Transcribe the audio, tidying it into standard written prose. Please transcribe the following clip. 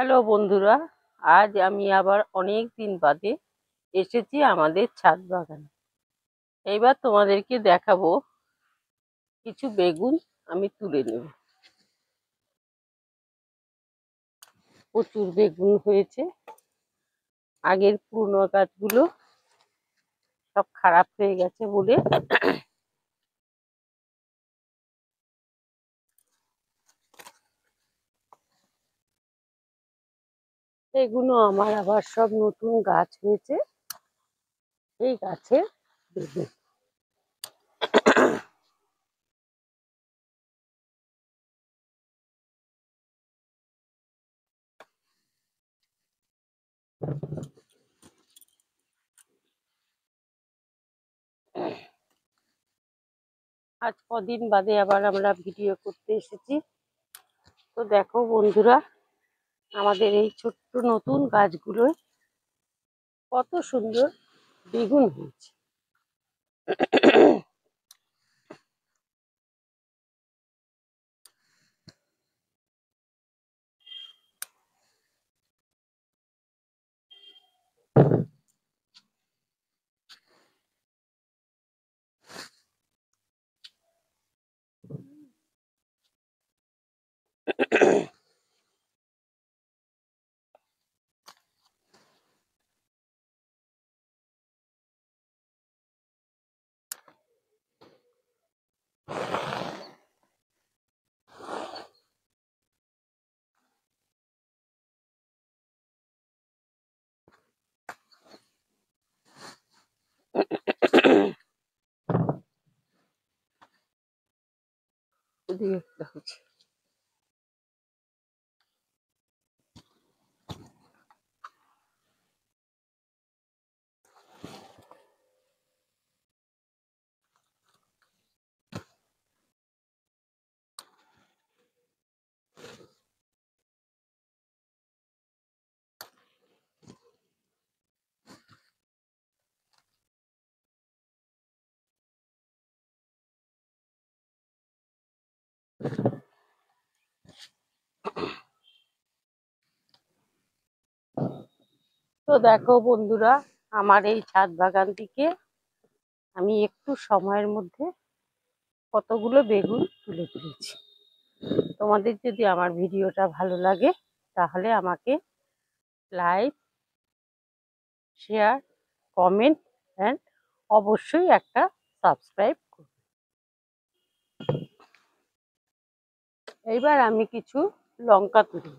Hello বন্ধুরা, আজ আমি আবার অনেক দিন বাদে এসেছি আমাদের ছাদ বাগানে। এইবার তোমাদেরকে দেখাবো কিছু বেগুন আমি তুলে নেব। প্রচুর বেগুন হয়েছে। আগের পুরনো গাছগুলো সব খারাপ হয়ে গেছে বলে এগুলো আমার আবার সব নতুন গাছ হয়েছে। এই গাছের বেগুন। আজ কদিন বাদে আবার আমরা ভিডিও করতে এসেছি। তো দেখো বন্ধুরা, আমাদের এই ছোট্ট নতুন গাছগুলোয় কত সুন্দর বেগুন হয়েছে। তো দেখো বন্ধুরা, আমার এই ছাদ বাগান থেকে আমি একটু সময়ের মধ্যে কতগুলো বেগুন তুলে তুলেছি। তোমাদের যদি আমার ভিডিওটা ভালো লাগে তাহলে আমাকে লাইক, শেয়ার, কমেন্ট অ্যান্ড অবশ্যই একটা সাবস্ক্রাইব করবে। এইবার আমি কিছু লঙ্কা তুলব।